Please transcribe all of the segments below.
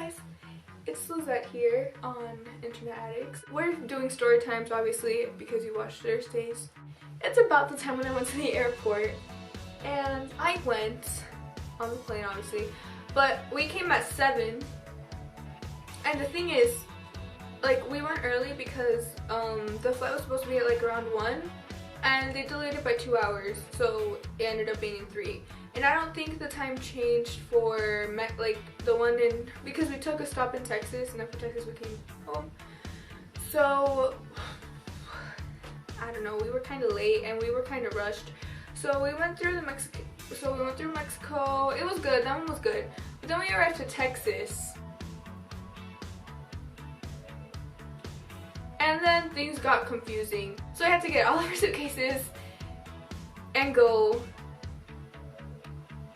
guys, it's Lissett here on Internet Addicts. We're doing story times obviously because you watched Thursdays. It's about the time when I went to the airport and I went on the plane obviously, but we came at 7 and the thing is, like, we went early because the flight was supposed to be at like around 1 and they delayed it by 2 hours, so it ended up being in 3. And I don't think the time changed for like the one in, because we took a stop in Texas and then from Texas we came home. So I don't know, we were kind of late and we were kind of rushed. So we went through Mexico. It was good. That one was good. But then we arrived to Texas. And then things got confusing. So I had to get all of our suitcases and go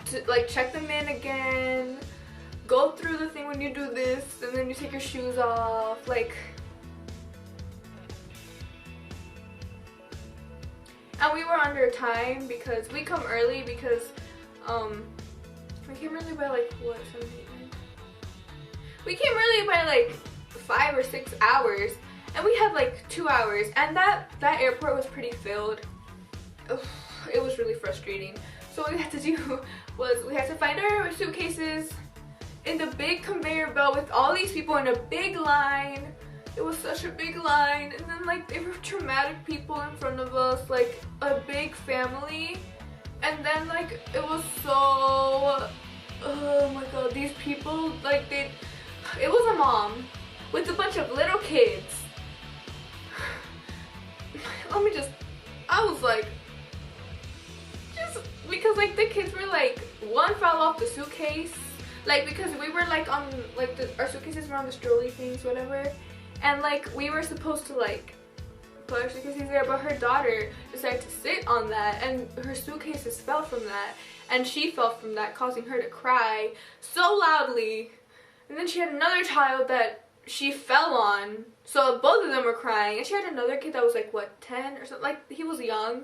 to like check them in again, go through the thing when you do this, and then you take your shoes off, like. And we were under time because we come early because we came early by like what, 7, 8, 9? We came early by like 5 or 6 hours, and we had like 2 hours, and that airport was pretty filled. Ugh, it was really frustrating. So what we had to do was we had to find our suitcases in the big conveyor belt with all these people in a big line. It was such a big line, and then like there were traumatic people in front of us, like a big family, and then like it was so, oh my god, these people, like it was a mom with a bunch of little kids. I was like, because like the kids were like, one fell off the suitcase, like because we were like on like our suitcases were on the strolley things, whatever, and like we were supposed to like put our suitcases there, but her daughter decided to sit on that and her suitcases fell from that, and she fell from that, causing her to cry so loudly. And then she had another child that she fell on, so both of them were crying, and she had another kid that was like what, 10 or something, like he was young.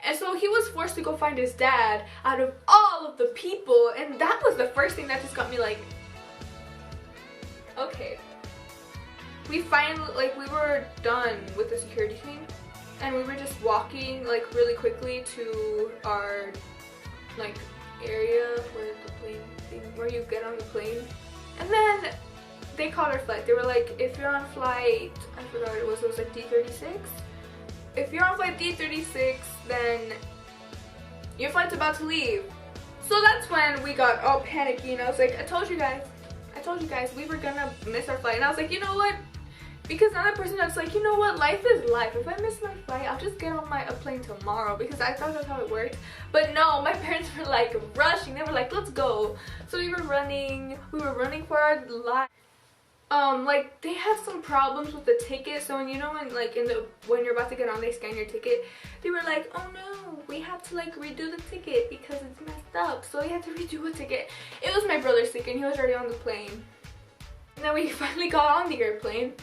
And so he was forced to go find his dad out of all of the people, and that was the first thing that just got me like, okay. We finally, like, we were done with the security thing, and we were just walking like really quickly to our like area where the plane thing, where you get on the plane. And then they called our flight. They were like, if you're on flight, I forgot what it was like D36? If you're on flight D36, then your flight's about to leave. So that's when we got all panicky, and I was like, I told you guys we were gonna miss our flight. And I was like, you know what? Because I'm that person that's like, you know what, life is life. If I miss my flight, I'll just get on a plane tomorrow, because I thought that's how it worked. But no, my parents were like rushing. They were like, let's go. So we were running for our life. Like they had some problems with the ticket, so when you know when you're about to get on, they scan your ticket. They were like, oh no, we have to like redo the ticket because it's messed up. So we had to redo a ticket. It was my brother's ticket, and he was already on the plane. And then we finally got on the airplane,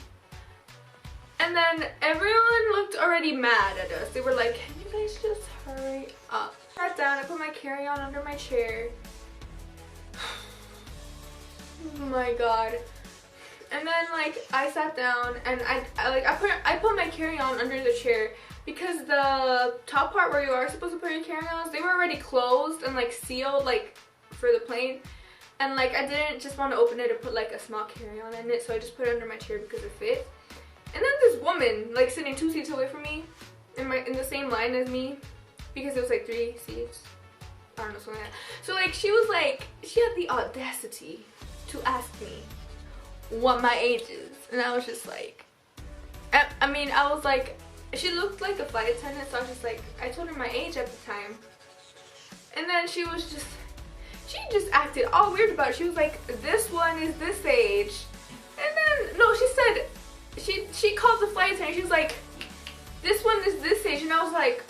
and then everyone looked already mad at us. They were like, can you guys just hurry up? I sat down, I put my carry-on under my chair. Oh my god. And then like I sat down and I put my carry-on under the chair because the top part where you are supposed to put your carry-ons, they were already closed and like sealed like for the plane, and like I didn't just want to open it and put like a small carry-on in it, so I just put it under my chair because it fit. And then this woman like sitting 2 seats away from me in the same line as me, because it was like 3 seats, I don't know, something like that. So like she was like, she had the audacity to ask me what my age is, and I was just like, I mean, I was like, she looked like a flight attendant, so I was just like, I told her my age at the time, and then she just acted all weird about it. She was like, this one is this age, and then, no, she said, she called the flight attendant, she was like, this one is this age, and I was like,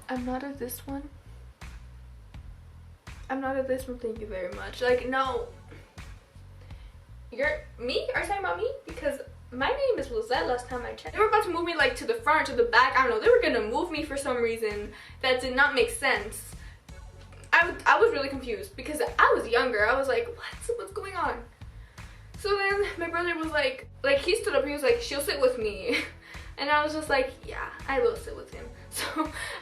I'm not at this one. I'm not at this one, thank you very much. Like, no. Are you talking about me? Because my name is Lissett last time I checked. They were about to move me like to the front or to the back. I don't know. They were gonna move me for some reason that did not make sense. I was really confused because I was younger. I was like, what's going on? So then my brother was like he stood up, he was like, she'll sit with me. And I was just like, yeah, I will sit with him. So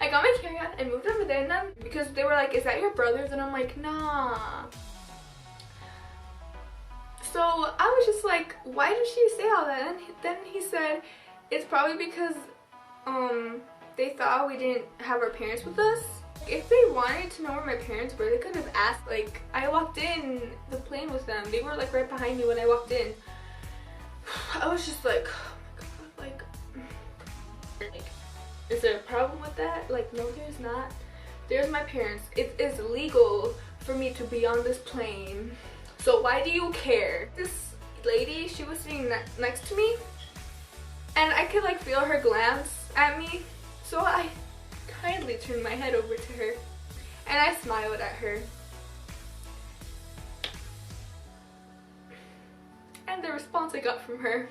I got my carry-on and moved over there, and then because they were like, is that your brother's? And I'm like, nah. So I was just like, why did she say all that? And then he said, it's probably because they thought we didn't have our parents with us. If they wanted to know where my parents were, they could have asked. Like, I walked in the plane with them. They were like right behind me when I walked in. I was just like, oh my god, like, is there a problem with that? Like, no, there's not. There's my parents. It is legal for me to be on this plane. So why do you care? This lady, she was sitting next to me, and I could like feel her glance at me. So I kindly turned my head over to her, and I smiled at her. And the response I got from her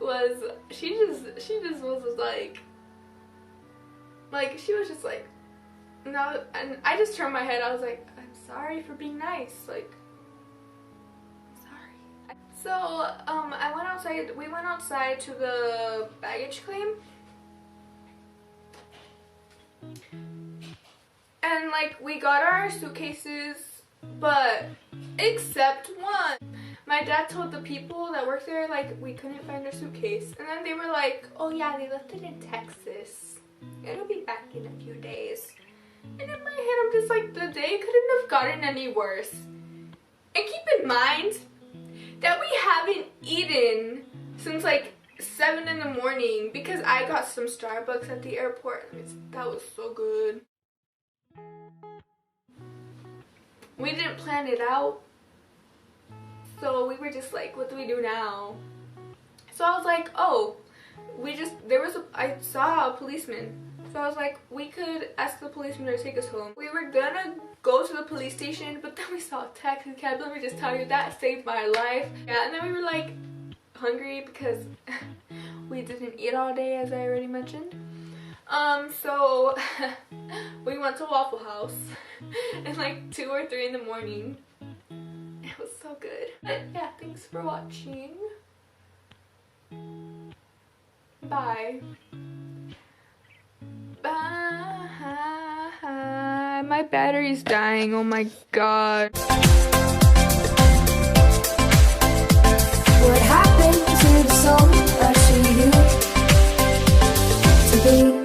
was she just was like she was just like, no. And I just turned my head. I was like, I'm sorry for being nice, like, sorry. So I went outside. We went outside to the baggage claim, and like we got our suitcases, but except one. My dad told the people that worked there, like, we couldn't find our suitcase. And then they were like, oh yeah, they left it in Texas. It'll be back in a few days. And in my head, I'm just like, the day couldn't have gotten any worse. And keep in mind that we haven't eaten since like 7 in the morning because I got some Starbucks at the airport. That was so good. We didn't plan it out. So we were just like, what do we do now? So I was like, oh, I saw a policeman. So I was like, we could ask the policeman to take us home. We were gonna go to the police station, but then we saw a taxi cab. Let me just tell you, that saved my life. Yeah, and then we were like hungry because we didn't eat all day, as I already mentioned. So we went to Waffle House at like 2 or 3 in the morning. It was so good. But yeah, thanks for watching. Bye. Bye. My battery's dying. Oh my god. What happened to the song that she used to be?